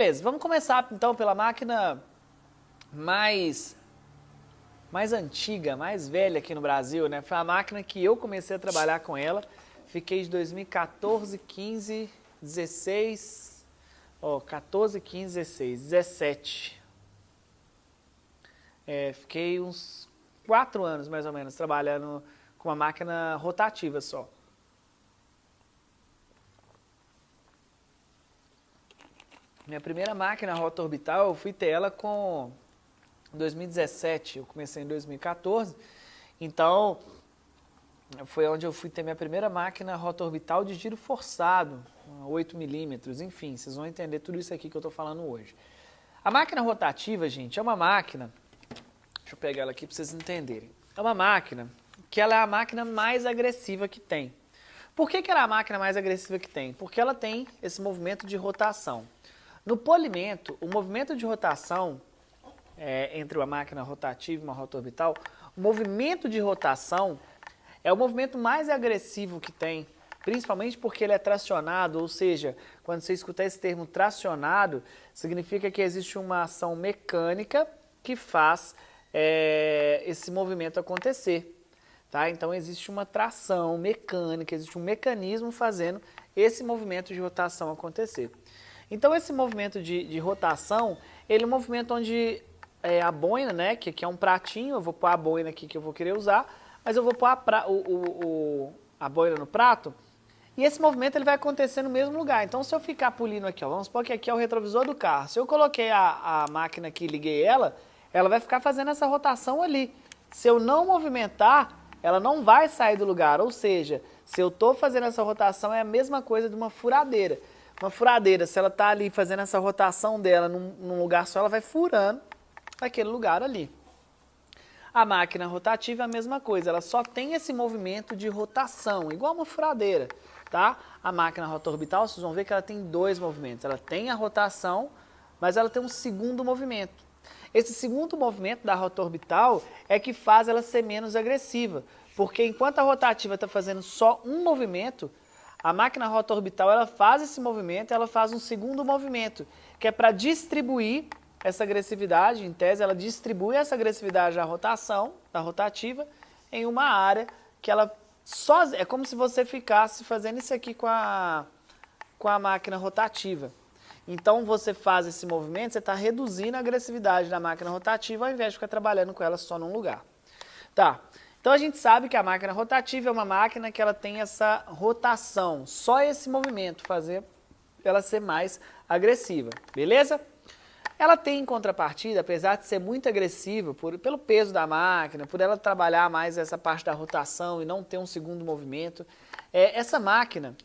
Beleza, vamos começar então pela máquina mais antiga, mais velha aqui no Brasil, né? Foi a máquina que eu comecei a trabalhar com ela. Fiquei de 2014, 15, 16, 14, 15, 16, 17. Fiquei uns 4 anos mais ou menos trabalhando com uma máquina rotativa só. Minha primeira máquina rota orbital, eu fui ter ela em 2017, eu comecei em 2014, então foi onde eu fui ter minha primeira máquina rota orbital de giro forçado, 8 milímetros, enfim, vocês vão entender tudo isso aqui que eu estou falando hoje. A máquina rotativa, gente, é uma máquina, deixa eu pegar ela aqui para vocês entenderem, é uma máquina que ela é a máquina mais agressiva que tem. Por que ela é a máquina mais agressiva que tem? Porque ela tem esse movimento de rotação. No polimento, o movimento de rotação entre uma máquina rotativa e uma rota orbital, o movimento de rotação é o movimento mais agressivo que tem, principalmente porque ele é tracionado, ou seja, quando você escutar esse termo tracionado, significa que existe uma ação mecânica que faz esse movimento acontecer. Tá? Então existe uma tração mecânica, existe um mecanismo fazendo esse movimento de rotação acontecer. Então esse movimento de rotação, ele é um movimento onde a boina, né, que aqui é um pratinho, eu vou pôr a boina aqui que eu vou querer usar, mas eu vou pôr a boina no prato, e esse movimento ele vai acontecer no mesmo lugar. Então se eu ficar pulindo aqui, vamos supor que aqui é o retrovisor do carro, se eu coloquei a máquina aqui e liguei ela vai ficar fazendo essa rotação ali. Se eu não movimentar, ela não vai sair do lugar, ou seja, se eu estou fazendo essa rotação é a mesma coisa de uma furadeira. Uma furadeira, se ela está ali fazendo essa rotação dela num lugar só, ela vai furando aquele lugar ali. A máquina rotativa é a mesma coisa, ela só tem esse movimento de rotação, igual uma furadeira, tá? A máquina rota orbital, vocês vão ver que ela tem 2 movimentos. Ela tem a rotação, mas ela tem um segundo movimento. Esse segundo movimento da rota orbital é que faz ela ser menos agressiva, porque enquanto a rotativa está fazendo só um movimento, a máquina rota orbital ela faz esse movimento, ela faz um segundo movimento, que é para distribuir essa agressividade, em tese ela distribui essa agressividade da rotação, da rotativa, em uma área que ela só... É como se você ficasse fazendo isso aqui com a máquina rotativa. Então você faz esse movimento, você está reduzindo a agressividade da máquina rotativa ao invés de ficar trabalhando com ela só num lugar. Tá. Então a gente sabe que a máquina rotativa é uma máquina que ela tem essa rotação, só esse movimento fazer ela ser mais agressiva, beleza? Ela tem em contrapartida, apesar de ser muito agressiva pelo peso da máquina, por ela trabalhar mais essa parte da rotação e não ter um segundo movimento, essa máquina,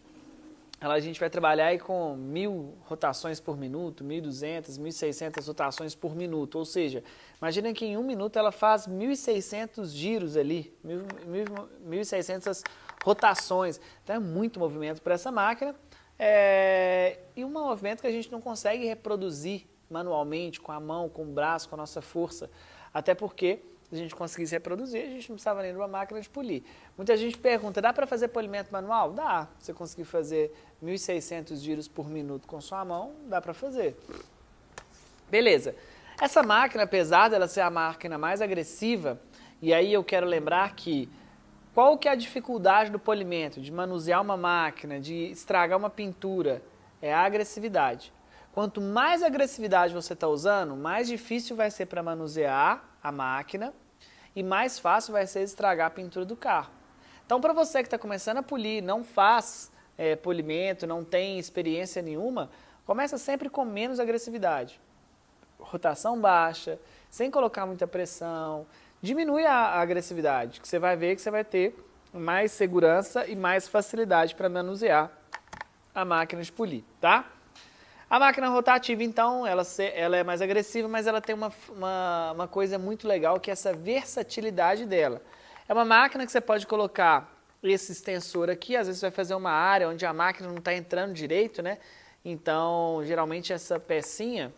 a gente vai trabalhar aí com 1.000 rotações por minuto, 1.200, 1.600 rotações por minuto, ou seja, imagina que em 1 minuto ela faz 1.600 giros ali, 1.600 rotações, então é muito movimento para essa máquina, e um movimento que a gente não consegue reproduzir manualmente, com a mão, com o braço, com a nossa força, até porque se a gente conseguisse reproduzir, a gente não precisava nem de uma máquina de polir. Muita gente pergunta, dá para fazer polimento manual? Dá. Você conseguir fazer 1.600 giros por minuto com sua mão, dá para fazer. Beleza. Essa máquina, apesar dela ser a máquina mais agressiva, e aí eu quero lembrar que qual que é a dificuldade do polimento, de manusear uma máquina, de estragar uma pintura? É a agressividade. Quanto mais agressividade você está usando, mais difícil vai ser para manusear a máquina e mais fácil vai ser estragar a pintura do carro. Então, para você que está começando a polir, não faz polimento, não tem experiência nenhuma, começa sempre com menos agressividade. Rotação baixa, sem colocar muita pressão, diminui a agressividade, que você vai ver que você vai ter mais segurança e mais facilidade para manusear a máquina de polir, tá? A máquina rotativa, então, ela é mais agressiva, mas ela tem uma coisa muito legal, que é essa versatilidade dela. É uma máquina que você pode colocar esse extensor aqui, às vezes você vai fazer uma área onde a máquina não está entrando direito, né? Então, geralmente essa pecinha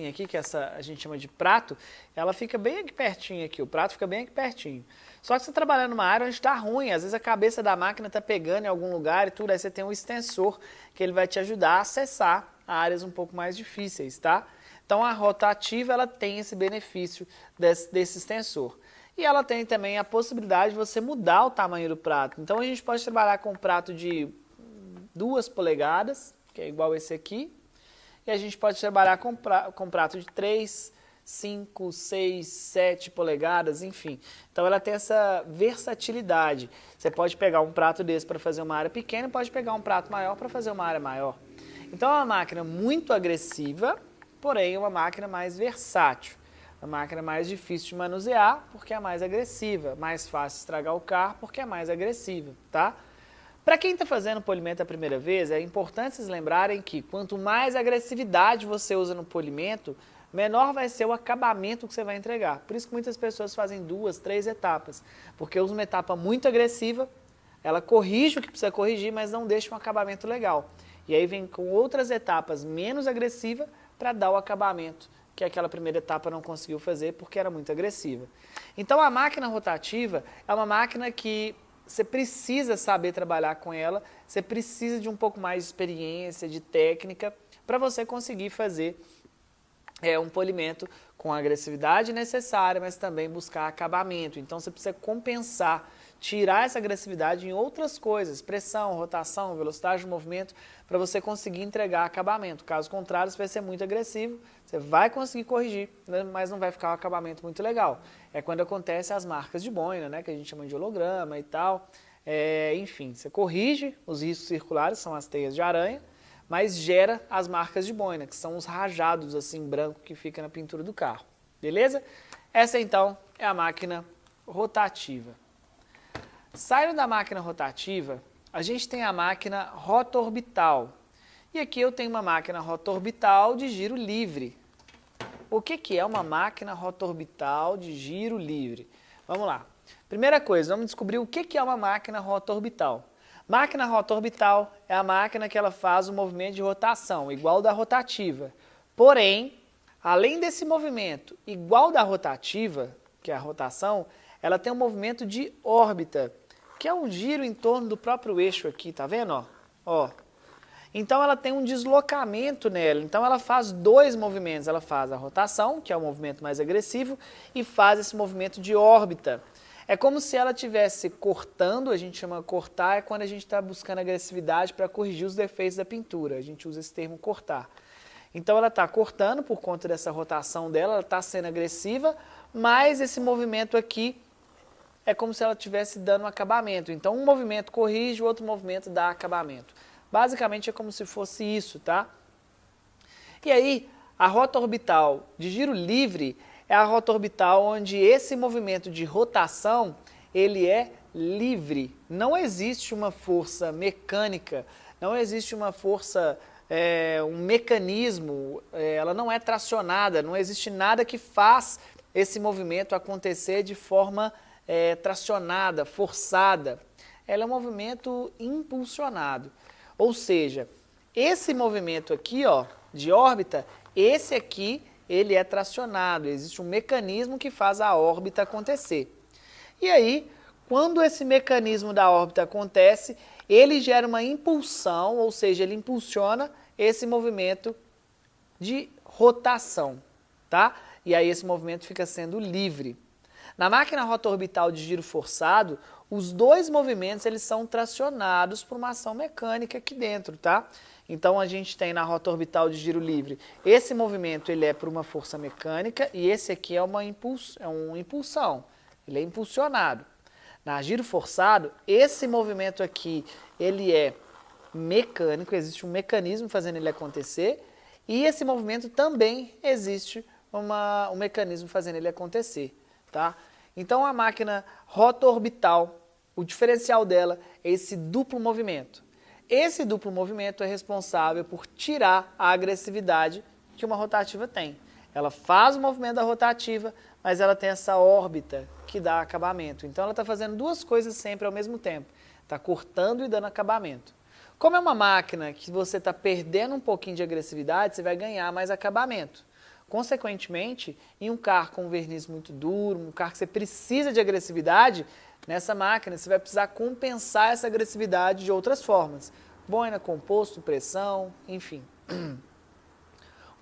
aqui, que a gente chama de prato, ela fica bem aqui pertinho aqui, o prato fica bem aqui pertinho. Só que você trabalhando numa área onde está ruim, às vezes a cabeça da máquina está pegando em algum lugar e tudo, aí você tem um extensor que ele vai te ajudar a acessar áreas um pouco mais difíceis, tá? Então a rotativa ela tem esse benefício desse extensor. E ela tem também a possibilidade de você mudar o tamanho do prato. Então a gente pode trabalhar com um prato de 2 polegadas, que é igual esse aqui, e a gente pode trabalhar com um prato de 3, 5, 6, 7 polegadas, enfim. Então ela tem essa versatilidade. Você pode pegar um prato desse para fazer uma área pequena e pode pegar um prato maior para fazer uma área maior. Então é uma máquina muito agressiva, porém uma máquina mais versátil. Uma máquina mais difícil de manusear porque é mais agressiva, mais fácil de estragar o carro porque é mais agressiva, tá? Para quem está fazendo polimento a primeira vez, é importante vocês lembrarem que quanto mais agressividade você usa no polimento, menor vai ser o acabamento que você vai entregar. Por isso que muitas pessoas fazem 2, 3 etapas, porque usa uma etapa muito agressiva, ela corrige o que precisa corrigir, mas não deixa um acabamento legal. E aí vem com outras etapas menos agressivas para dar o acabamento que aquela primeira etapa não conseguiu fazer porque era muito agressiva. Então a máquina rotativa é uma máquina que você precisa saber trabalhar com ela, você precisa de um pouco mais de experiência, de técnica, para você conseguir fazer um polimento com a agressividade necessária, mas também buscar acabamento. Então você precisa compensar, tirar essa agressividade em outras coisas, pressão, rotação, velocidade de movimento, para você conseguir entregar acabamento. Caso contrário, você vai ser muito agressivo, você vai conseguir corrigir, mas não vai ficar um acabamento muito legal. É quando acontece as marcas de boina, né, que a gente chama de holograma e tal. Enfim, você corrige os riscos circulares, são as teias de aranha, mas gera as marcas de boina, que são os rajados assim branco que fica na pintura do carro. Beleza? Essa então é a máquina rotativa. Saindo da máquina rotativa, a gente tem a máquina rotorbital. E aqui eu tenho uma máquina rotorbital de giro livre. O que é uma máquina rotorbital de giro livre? Vamos lá. Primeira coisa, vamos descobrir o que é uma máquina rotorbital. Máquina rotorbital é a máquina que ela faz o movimento de rotação, igual da rotativa. Porém, além desse movimento igual da rotativa, que é a rotação, ela tem um movimento de órbita, que é um giro em torno do próprio eixo aqui, tá vendo? Ó. Então ela tem um deslocamento nela, então ela faz 2 movimentos, ela faz a rotação, que é o movimento mais agressivo, e faz esse movimento de órbita. É como se ela estivesse cortando, a gente chama cortar, é quando a gente está buscando agressividade para corrigir os defeitos da pintura, a gente usa esse termo cortar. Então ela está cortando por conta dessa rotação dela, ela está sendo agressiva, mas esse movimento aqui é como se ela estivesse dando um acabamento. Então um movimento corrige, o outro movimento dá acabamento. Basicamente é como se fosse isso, tá? E aí, a rota orbital de giro livre é a rota orbital onde esse movimento de rotação, ele é livre. Não existe uma força mecânica, não existe uma força, um mecanismo, ela não é tracionada, não existe nada que faz esse movimento acontecer de forma tracionada, forçada. Ela é um movimento impulsionado. Ou seja, esse movimento aqui, ó, de órbita, esse aqui, ele é tracionado, existe um mecanismo que faz a órbita acontecer. E aí, quando esse mecanismo da órbita acontece, ele gera uma impulsão, ou seja, ele impulsiona esse movimento de rotação, tá? E aí esse movimento fica sendo livre. Na máquina rotorbital de giro forçado, os 2 movimentos eles são tracionados por uma ação mecânica aqui dentro, tá? Então a gente tem na rota orbital de giro livre, esse movimento ele é por uma força mecânica e esse aqui é uma impulsão, ele é impulsionado. Na giro forçado, esse movimento aqui ele é mecânico, existe um mecanismo fazendo ele acontecer e esse movimento também existe um mecanismo fazendo ele acontecer, tá? Então a máquina rotorbital, o diferencial dela é esse duplo movimento. Esse duplo movimento é responsável por tirar a agressividade que uma rotativa tem. Ela faz o movimento da rotativa, mas ela tem essa órbita que dá acabamento. Então ela está fazendo 2 coisas sempre ao mesmo tempo. Está cortando e dando acabamento. Como é uma máquina que você está perdendo um pouquinho de agressividade, você vai ganhar mais acabamento. Consequentemente, em um carro com verniz muito duro, um carro que você precisa de agressividade, nessa máquina você vai precisar compensar essa agressividade de outras formas. Boina, composto, pressão, enfim.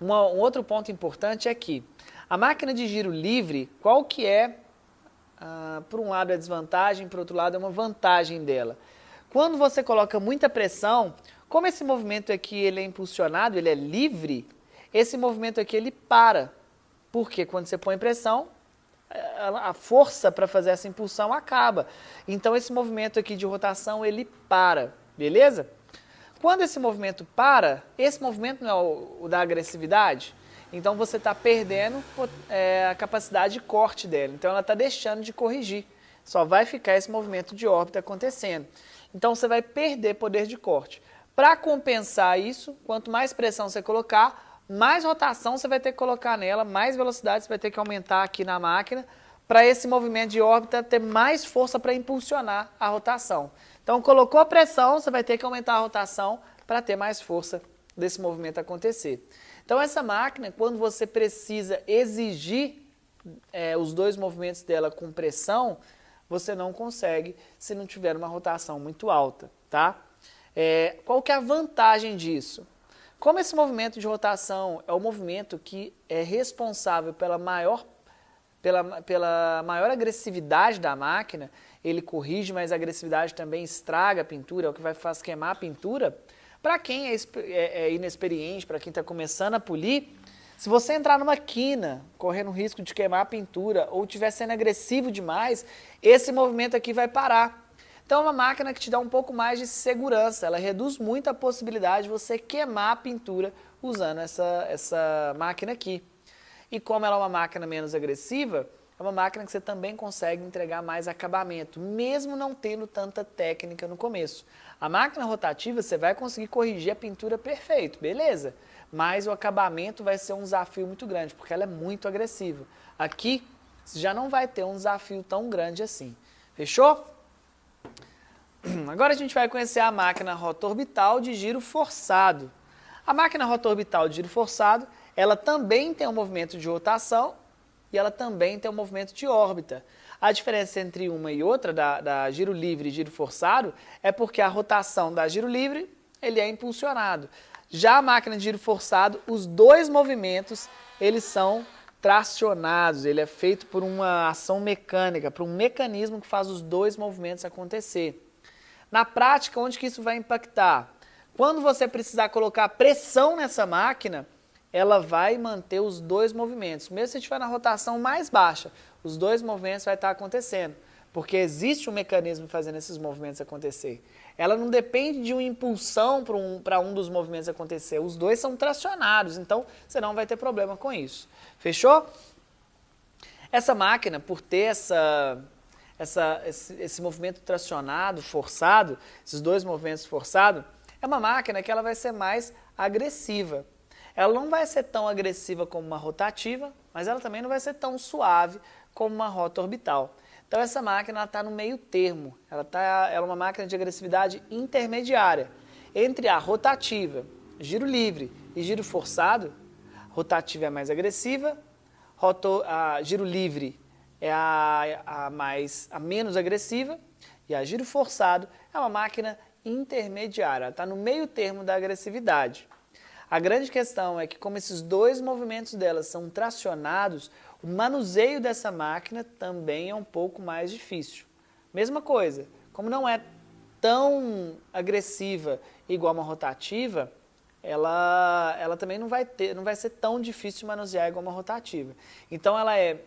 Um outro ponto importante é que a máquina de giro livre, qual que é, por um lado é desvantagem, por outro lado é uma vantagem dela. Quando você coloca muita pressão, como esse movimento aqui ele é impulsionado, ele é livre, esse movimento aqui ele para. Porque quando você põe pressão, a força para fazer essa impulsão acaba. Então esse movimento aqui de rotação ele para, beleza? Quando esse movimento para, esse movimento não é o da agressividade, então você está perdendo a capacidade de corte dela. Então ela está deixando de corrigir. Só vai ficar esse movimento de órbita acontecendo. Então você vai perder poder de corte. Para compensar isso, quanto mais pressão você colocar, mais rotação você vai ter que colocar nela, mais velocidade você vai ter que aumentar aqui na máquina, para esse movimento de órbita ter mais força para impulsionar a rotação. Então colocou a pressão, você vai ter que aumentar a rotação para ter mais força desse movimento acontecer. Então essa máquina, quando você precisa exigir os dois movimentos dela com pressão, você não consegue se não tiver uma rotação muito alta, tá? Qual que é a vantagem disso? Como esse movimento de rotação é o movimento que é responsável pela maior agressividade da máquina, ele corrige, mas a agressividade também estraga a pintura, é o que faz queimar a pintura. Para quem é inexperiente, para quem está começando a polir, se você entrar numa quina, correndo o risco de queimar a pintura, ou estiver sendo agressivo demais, esse movimento aqui vai parar. Então é uma máquina que te dá um pouco mais de segurança, ela reduz muito a possibilidade de você queimar a pintura usando essa máquina aqui. E como ela é uma máquina menos agressiva, é uma máquina que você também consegue entregar mais acabamento, mesmo não tendo tanta técnica no começo. A máquina rotativa você vai conseguir corrigir a pintura perfeito, beleza? Mas o acabamento vai ser um desafio muito grande, porque ela é muito agressiva. Aqui, você já não vai ter um desafio tão grande assim. Fechou? Agora a gente vai conhecer a máquina rotorbital de giro forçado. A máquina rotorbital de giro forçado, ela também tem um movimento de rotação e ela também tem um movimento de órbita. A diferença entre uma e outra, da giro livre e giro forçado, é porque a rotação da giro livre, ele é impulsionado. Já a máquina de giro forçado, os dois movimentos, eles são tracionados, ele é feito por uma ação mecânica, por um mecanismo que faz os dois movimentos acontecer. Na prática, onde que isso vai impactar? Quando você precisar colocar pressão nessa máquina, ela vai manter os dois movimentos. Mesmo se estiver na rotação mais baixa, os dois movimentos vai estar acontecendo, porque existe um mecanismo fazendo esses movimentos acontecer. Ela não depende de uma impulsão para um dos movimentos acontecer, os dois são tracionados, então você não vai ter problema com isso. Fechou? Essa máquina, por ter esse movimento tracionado, forçado, esses dois movimentos forçados, é uma máquina que ela vai ser mais agressiva. Ela não vai ser tão agressiva como uma rotativa, mas ela também não vai ser tão suave como uma rota orbital. Então essa máquina está no meio termo, ela é uma máquina de agressividade intermediária. Entre a rotativa, giro livre e giro forçado, rotativa é mais agressiva, a giro livre é a menos agressiva e a giro forçado é uma máquina intermediária, ela está no meio termo da agressividade. A grande questão é que como esses dois movimentos dela são tracionados, o manuseio dessa máquina também é um pouco mais difícil. Mesma coisa, como não é tão agressiva igual uma rotativa, ela também não vai ser tão difícil de manusear igual uma rotativa. Então ela é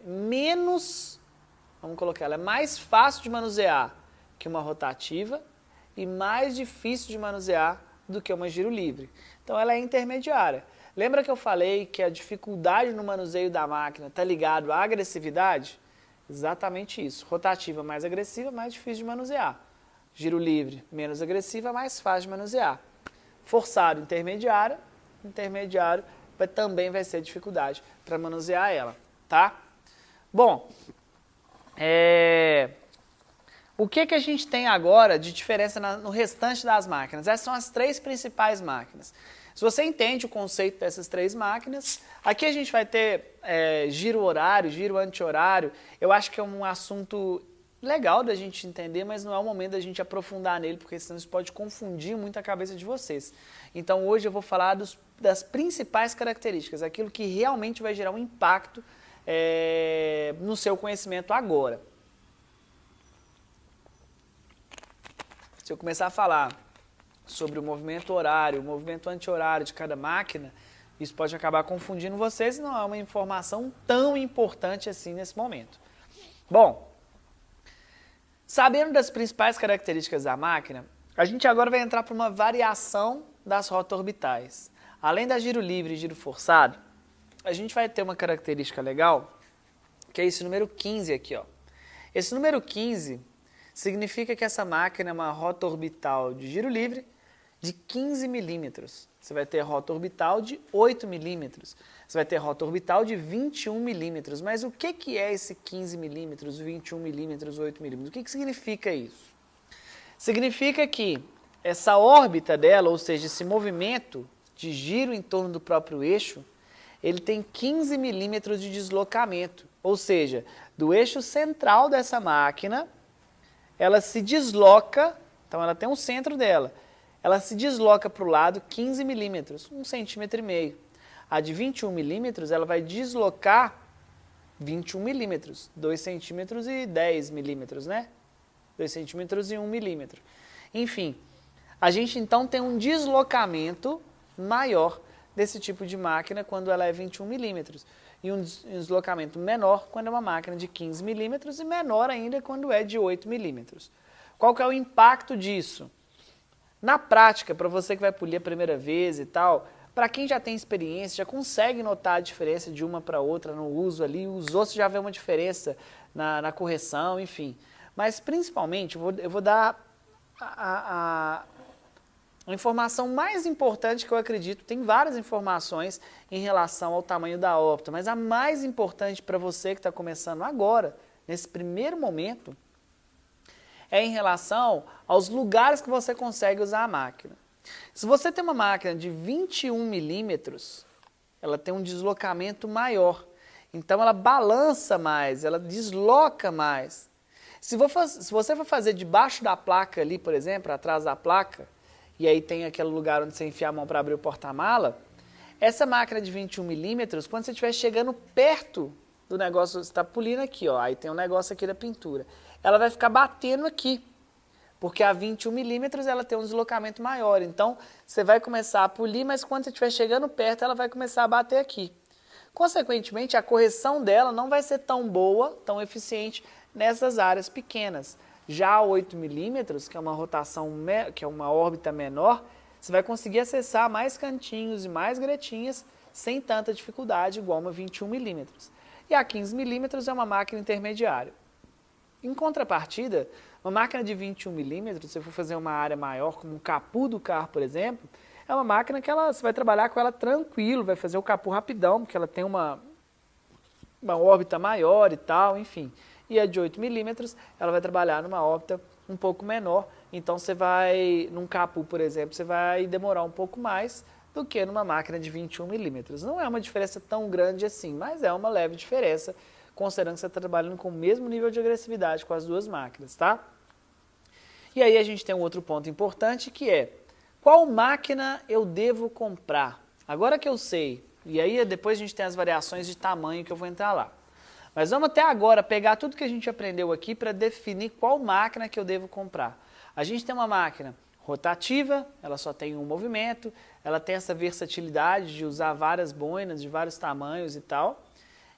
ela é mais fácil de manusear que uma rotativa e mais difícil de manusear do que uma giro livre. Então ela é intermediária. Lembra que eu falei que a dificuldade no manuseio da máquina está ligado à agressividade? Exatamente isso. Rotativa mais agressiva, mais difícil de manusear. Giro livre, menos agressiva, mais fácil de manusear. Forçado, intermediário também vai ser dificuldade para manusear ela, tá? Bom, o que a gente tem agora de diferença no restante das máquinas? Essas são as três principais máquinas. Se você entende o conceito dessas três máquinas, aqui a gente vai ter giro horário, giro anti-horário. Eu acho que é um assunto legal da gente entender, mas não é o momento da gente aprofundar nele, porque senão isso pode confundir muito a cabeça de vocês. Então hoje eu vou falar das principais características, aquilo que realmente vai gerar um impacto no seu conhecimento agora. Se eu começar a falar sobre o movimento horário, o movimento anti-horário de cada máquina, isso pode acabar confundindo vocês e não é uma informação tão importante assim nesse momento. Bom, sabendo das principais características da máquina, a gente agora vai entrar para uma variação das rotas orbitais. Além da giro livre e giro forçado, a gente vai ter uma característica legal, que é esse número 15 aqui, ó. Esse número 15 significa que essa máquina é uma rota orbital de giro livre de 15 milímetros. Você vai ter rota orbital de 8 milímetros. Você vai ter rota orbital de 21 milímetros. Mas o que é esse 15 milímetros, 21 milímetros, 8 milímetros? O que significa isso? Significa que essa órbita dela, ou seja, esse movimento de giro em torno do próprio eixo, ele tem 15 milímetros de deslocamento. Ou seja, do eixo central dessa máquina, ela se desloca, então ela tem um centro dela, ela se desloca para o lado 15 milímetros, 1,5 centímetros. A de 21 milímetros, ela vai deslocar 21 milímetros, 2 centímetros e 10 milímetros, né? 2 centímetros e 1 milímetro. Enfim, a gente então tem um deslocamento maior desse tipo de máquina quando ela é 21 milímetros. E um deslocamento menor quando é uma máquina de 15 milímetros e menor ainda quando é de 8 milímetros. Qual que é o impacto disso? Na prática, para você que vai polir a primeira vez e tal, para quem já tem experiência, já consegue notar a diferença de uma para outra no uso ali, usou, você já vê uma diferença na correção, enfim. Mas principalmente, eu vou dar a informação mais importante que eu acredito, tem várias informações em relação ao tamanho da órbita, mas a mais importante para você que está começando agora, nesse primeiro momento, é em relação aos lugares que você consegue usar a máquina. Se você tem uma máquina de 21 milímetros, ela tem um deslocamento maior, então ela balança mais, ela desloca mais. Se você for fazer debaixo da placa ali, por exemplo, atrás da placa, e aí tem aquele lugar onde você enfia a mão para abrir o porta-mala, essa máquina de 21 milímetros, quando você estiver chegando perto do negócio, você está polindo aqui, ó, aí tem um negócio aqui da pintura, ela vai ficar batendo aqui, porque a 21 milímetros ela tem um deslocamento maior, então você vai começar a polir, mas quando você estiver chegando perto, ela vai começar a bater aqui. Consequentemente, a correção dela não vai ser tão boa, tão eficiente nessas áreas pequenas. Já a 8 milímetros, que é uma rotação, que é uma órbita menor, você vai conseguir acessar mais cantinhos e mais gretinhas sem tanta dificuldade, igual uma 21 milímetros. E a 15 milímetros é uma máquina intermediária. Em contrapartida, uma máquina de 21 milímetros, se você for fazer uma área maior, como um capô do carro, por exemplo, é uma máquina que você vai trabalhar com ela tranquilo, vai fazer o capô rapidão, porque ela tem uma órbita maior e tal, enfim. E a de 8 milímetros, ela vai trabalhar numa órbita um pouco menor, então você vai, num capô, por exemplo, você vai demorar um pouco mais do que numa máquina de 21 milímetros. Não é uma diferença tão grande assim, mas é uma leve diferença, considerando que você está trabalhando com o mesmo nível de agressividade com as duas máquinas, tá? E aí a gente tem um outro ponto importante que é, qual máquina eu devo comprar? Agora que eu sei, e aí depois a gente tem as variações de tamanho que eu vou entrar lá. Mas vamos até agora pegar tudo que a gente aprendeu aqui para definir qual máquina que eu devo comprar. A gente tem uma máquina rotativa, ela só tem um movimento, ela tem essa versatilidade de usar várias boinas de vários tamanhos e tal.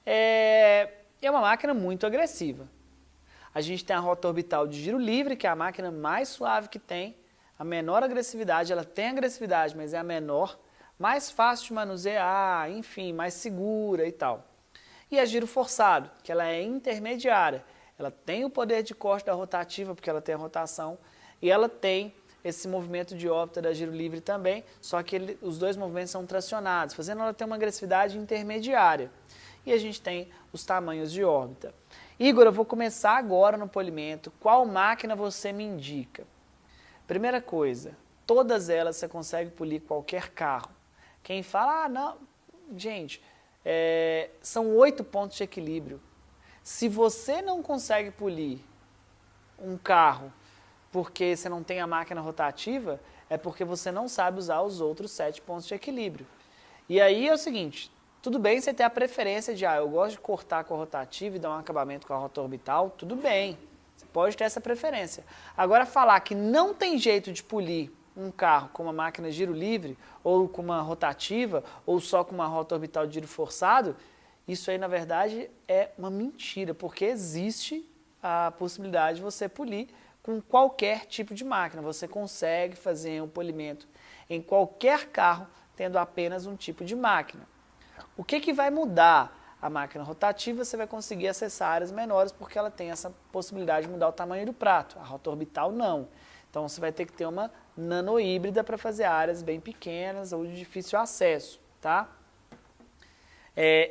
É uma máquina muito agressiva. A gente tem a rota orbital de giro livre, que é a máquina mais suave que tem, a menor agressividade, ela tem agressividade, mas é a menor, mais fácil de manusear, enfim, mais segura e tal. E a giro forçado, que ela é intermediária, ela tem o poder de corte da rotativa, porque ela tem a rotação, e ela tem esse movimento de órbita da giro livre também, só que os dois movimentos são tracionados, fazendo ela ter uma agressividade intermediária. E a gente tem os tamanhos de órbita. Igor, eu vou começar agora no polimento, qual máquina você me indica? Primeira coisa, todas elas você consegue polir qualquer carro. Quem fala, não, gente, são 8 pontos de equilíbrio. Se você não consegue polir um carro porque você não tem a máquina rotativa, é porque você não sabe usar os outros 7 pontos de equilíbrio. E aí é o seguinte, tudo bem você ter a preferência de, eu gosto de cortar com a rotativa e dar um acabamento com a rota orbital, tudo bem, você pode ter essa preferência. Agora falar que não tem jeito de polir um carro com uma máquina giro livre, ou com uma rotativa, ou só com uma rota orbital de giro forçado, isso aí na verdade é uma mentira, porque existe a possibilidade de você polir com qualquer tipo de máquina. Você consegue fazer um polimento em qualquer carro tendo apenas um tipo de máquina. O que vai mudar? A máquina rotativa você vai conseguir acessar áreas menores porque ela tem essa possibilidade de mudar o tamanho do prato. A rota orbital não. Então você vai ter que ter uma nanohíbrida para fazer áreas bem pequenas ou de difícil acesso, tá?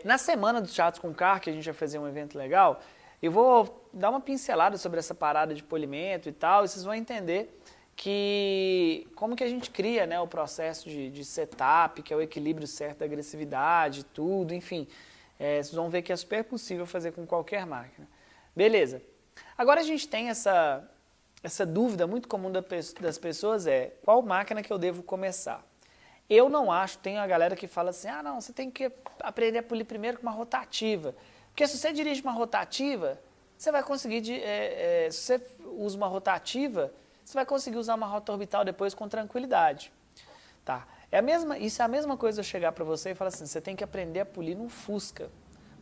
Na semana dos Chatos com Car, que a gente vai fazer um evento legal, eu vou dar uma pincelada sobre essa parada de polimento e tal, e vocês vão entender como que a gente cria, né, o processo de setup, que é o equilíbrio certo da agressividade, tudo, enfim. Vocês vão ver que é super possível fazer com qualquer máquina. Beleza. Agora a gente tem essa dúvida muito comum das pessoas qual máquina que eu devo começar? Eu não acho, tem a galera que fala assim, não, você tem que aprender a polir primeiro com uma rotativa. Porque se você dirige uma rotativa, você vai conseguir, se você usa uma rotativa, você vai conseguir usar uma rota orbital depois com tranquilidade. Tá? Isso é a mesma coisa eu chegar para você e falar assim, você tem que aprender a polir num Fusca.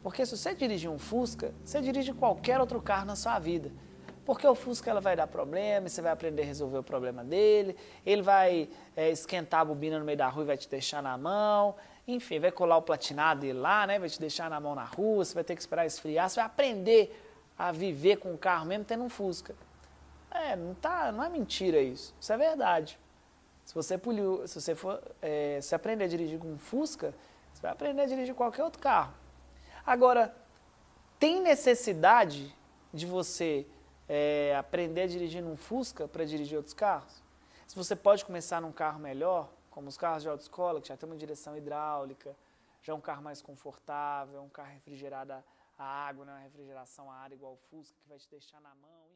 Porque se você dirigir um Fusca, você dirige qualquer outro carro na sua vida. Porque o Fusca ela vai dar problema, você vai aprender a resolver o problema dele, ele vai esquentar a bobina no meio da rua e vai te deixar na mão, enfim, vai colar o platinado dele lá, né, vai te deixar na mão na rua, você vai ter que esperar esfriar, você vai aprender a viver com o carro mesmo tendo um Fusca. Não é mentira isso é verdade. Se você se aprender a dirigir com um Fusca, você vai aprender a dirigir qualquer outro carro. Agora, tem necessidade de você aprender a dirigir num Fusca para dirigir outros carros? Se você pode começar num carro melhor, como os carros de autoescola, que já tem uma direção hidráulica, já é um carro mais confortável, um carro refrigerado a água, né? Uma refrigeração a ar igual o Fusca, que vai te deixar na mão.